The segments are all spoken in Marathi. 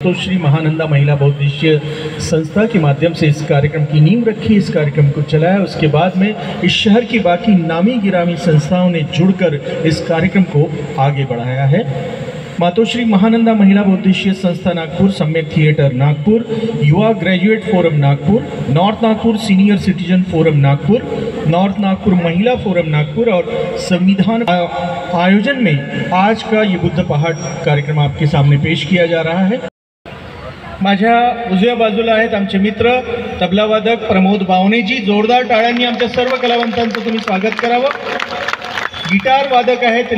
तो श्री महानंदा महिला बहुउद्देशीय संस्था के माध्यम से इस कार्यक्रम की नींव रखी, इस कार्यक्रम को चलाया। उसके बाद में इस शहर की बाकी नामी गिरामी संस्थाओं ने जुड़कर इस कार्यक्रम को आगे बढ़ाया है। मातोश्री महानंदा महिला बहुउद्देशीय संस्था नागपुर, सम्यक थिएटर नागपुर, युवा graduate forum Nagpur, north Nagpur senior citizen forum Nagpur, north Nagpur महिला फोरम नागपुर और संविधान आयोजन में आज का ये बुद्ध पहाड़ कार्यक्रम आपके सामने पेश किया जा रहा है। माझ्या उजव्या बाजूला आहेत आमचे मित्र तबलावादक प्रमोद बावणेजी। जोरदार टाळ्यांनी आमच्या सर्व कलावंतांचं तुम्ही स्वागत करावं। गिटार वादक आहेत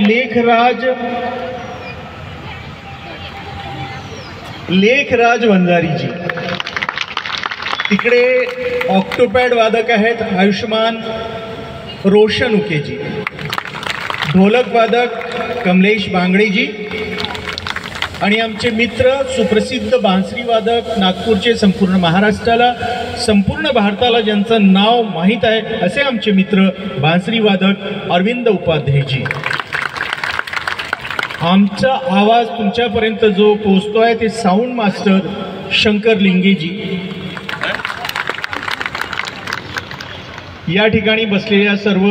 लेखराज वंजारीजी। तिकडे ऑक्टोपॅड वादक आहेत आयुष्मान रोशन उकेजी। ढोलक वादक कमलेश बांगडेजी आणि आमचे मित्र सुप्रसिद्ध बांसरी वादक नागपूरचे, संपूर्ण महाराष्ट्राला संपूर्ण भारताला ज्यांचं नाव माहीत आहे असे आमचे मित्र बांसरी वादक अरविंद उपाध्यायजी। आमचा आवाज तुमच्यापर्यंत जो पोहोचतो आहे ते साऊंड मास्टर शंकर लिंगेजी। या ठिकाणी बसलेल्या सर्व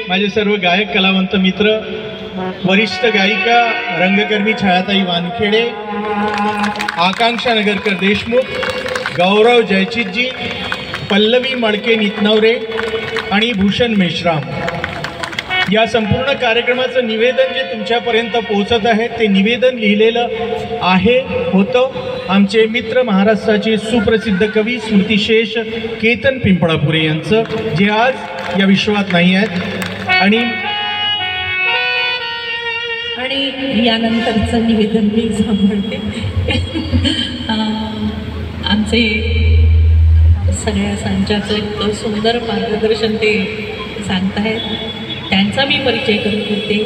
माझे सर्व गायक कलावंत मित्र, वरिष्ठ गायिका रंगकर्मी छायाताई वानखेडे, आकांक्षा नगरकर देशमुख, गौरव जयचितजी, पल्लवी मडके नितनवरे आणि भूषण मेश्राम। या संपूर्ण कार्यक्रमाचं निवेदन जे तुमच्यापर्यंत पोहोचत आहे ते निवेदन लिहिलेलं होतं आमचे मित्र महाराष्ट्राचे सुप्रसिद्ध कवी स्मृतिशेष केतन पिंपळापुरे यांचं, जे आज या विश्वात नाही आहेत। आणि यानंतरचं निवेदन मी सांभाळते। आमचे सगळ्या संचाचं इतकं सुंदर मार्गदर्शन ते सांगतायत, त्यांचा मी परिचय करून देते।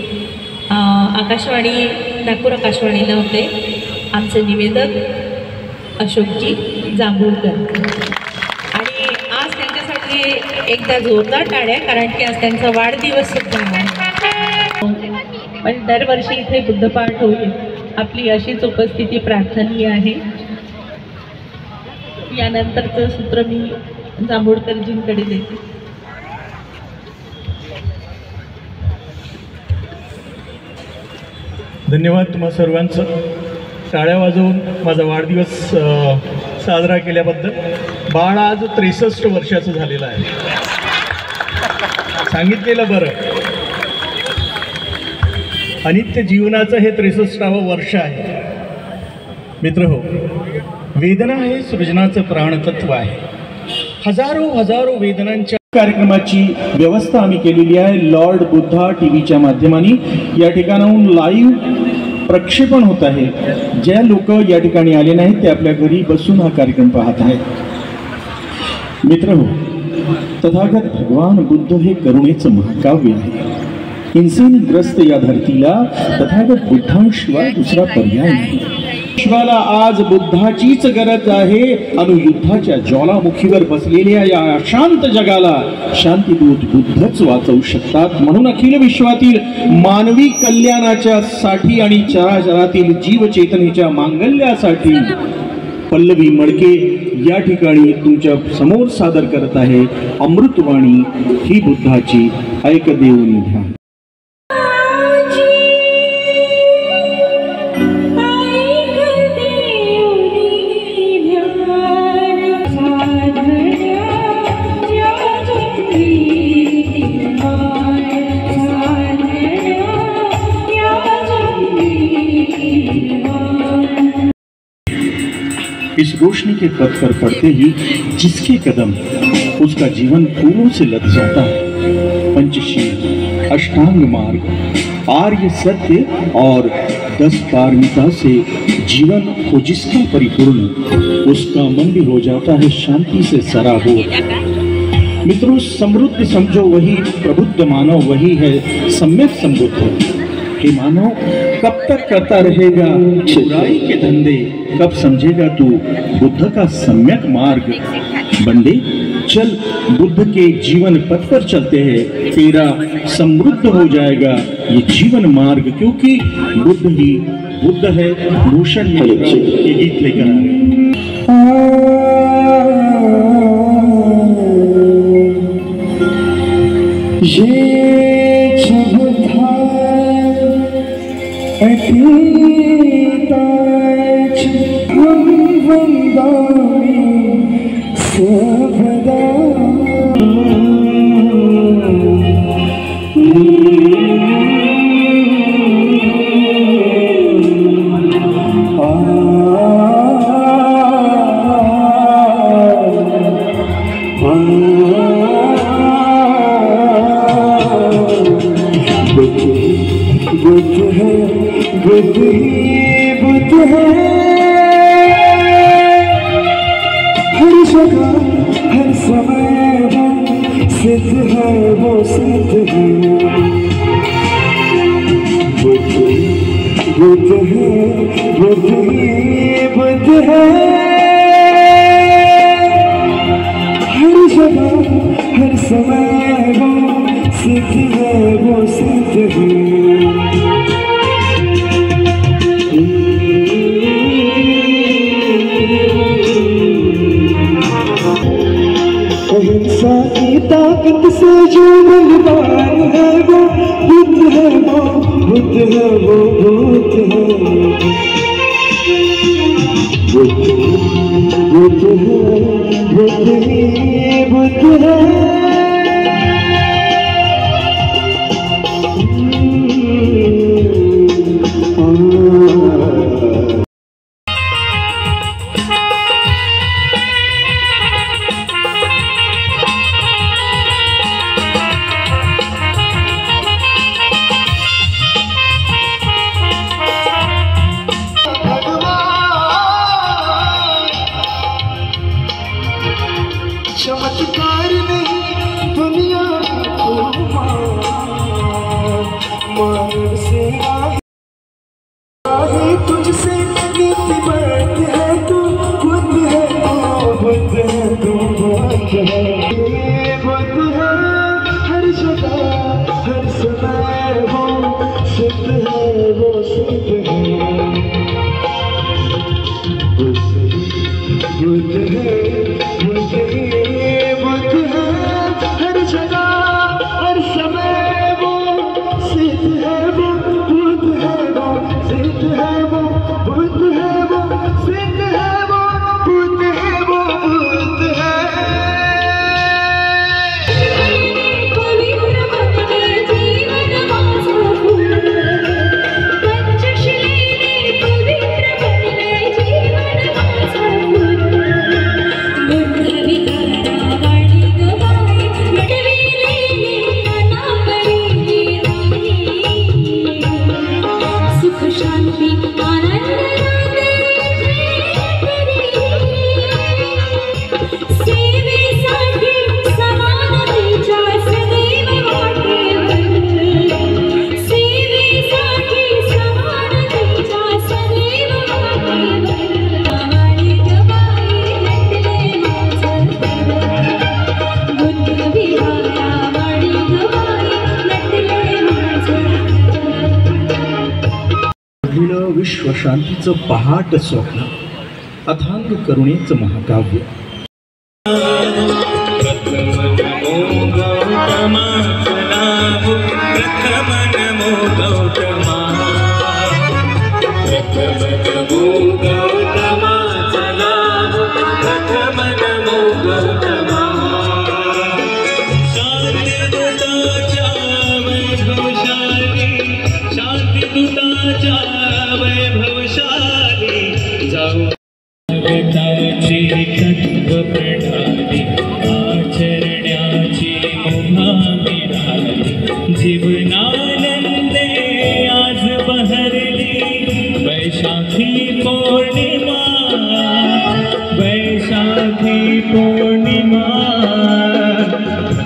आकाशवाणी नागपूर आकाशवाणीला होते आमचे निवेदक अशोकजी जांभूळकर। आणि आज त्यांच्यासाठी एकदा जोरदार टाळ्या, कारण की आज त्यांचा वाढदिवस सुद्धा आहे। पण दरवर्षी इथे बुद्धपाठ होईल, आपली अशीच उपस्थिती प्रार्थनीय आहे। यानंतरचं सूत्र मी जांभूळकरजींकडे देते। धन्यवाद तुम्हा सर्वांचं टाळ्या वाजवून माझा वाढदिवस साजरा केल्याबद्दल। बाळ आज 63 वर्षाचं झालेलं आहे, सांगितलेलं बरं। अनित्य जीवनाचं हे 63वे वर्ष आहे। मित्रहो, वेदना हे सृजनाचं प्राणतत्व आहे। हजारो वेदनांच्या कार्यक्रमाची व्यवस्था आम्ही केलेली आहे। लॉर्ड बुद्धा टीव्हीच्या माध्यमाने या ठिकाणाहून लाईव्ह प्रक्षेपण होत आहे। ज्या लोक या ठिकाणी आले नाहीत ते आपल्या घरी बसून हा कार्यक्रम पाहत आहेत। मित्रहो, तथागत भगवान बुद्ध हे करुणेचं महाकाव्य आहे। हिंसेग्रस्त या धरतीला तथागत बुद्धांशिवाय दुसरा पर्याय नाही। विश्वाला आज बुद्धाचीच गरज आहे। अणुयुद्धाच्या ज्वालामुखीवर बसलेल्या या अशांत जगाला शांतीदूत बुद्धच वाचवू शकतात। म्हणून अखिल विश्वातील मानवी कल्याणाच्या साठी आणि चराचरातील जीवचेतनेच्या मांगल्यासाठी पल्लवी मडके या ठिकाणी तुमच्या समोर सादर करत आहे अमृतवाणी ही बुद्धाची। ऐक देऊन घ्या। इस रोशनी के पथ पर पड़ते ही जिसके कदम उसका जीवन फूलों से लद जाता है। पंचशील, अष्टांग मार्ग, आर्य सत्य और 10 पारमिता से जीवन हो जिसका परिपूर्ण, उसका मन भी हो जाता है शांति से सराबोर। मित्रों, समृद्ध समझो वही प्रबुद्ध मानव वही है सम्यक संबुद्ध। हे मानव, कब तक करता रहेगा बुराई के धंधे, कब समझेगा तू बुद्ध का सम्यक मार्ग। बंदे, चल बुद्ध के जीवन पथ पर चलते हैं, तेरा समृद्ध हो जाएगा ये जीवन मार्ग, क्योंकि बुद्ध ही बुद्ध है। भूषण में ये गीत लेकर चमत्कार नहीं दुनिया मानव से आगे तुझसे नीति बढ़ती है, तू बुद्ध है, तू बुद्ध है, तू बुद्ध है, बुद्ध है हर जगह हर समय वो सिद्ध है, वो सिद्ध है, बुद्ध है, बुद्ध है, बुद्ध है हर जगह हर समय वो सिद्ध है, वो बुद्ध है, वो सिद्ध है, वो बुद्ध है, वो सिद्ध है, वो बुद्ध है, वो बुद्ध है। विश्व शांतीचं पहाट स्वप्न, अथांग करुणेचं महाकाव्य। जीवनानंदे आज बहरली वैशाखी पौर्णिमा, वैशाखी पौर्णिमा।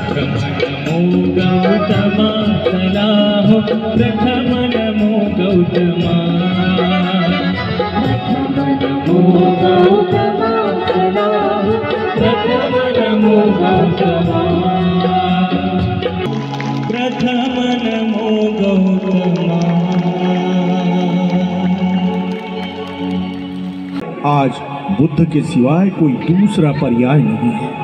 प्रथम नमो गौतमा, चला हो प्रथम नमो गौतमा, प्रथम नमो गौतमा, चला हो प्रथम नमो गौतमा। गौतमा। आज बुद्ध के सिवाय कोई दूसरा पर्याय नहीं है।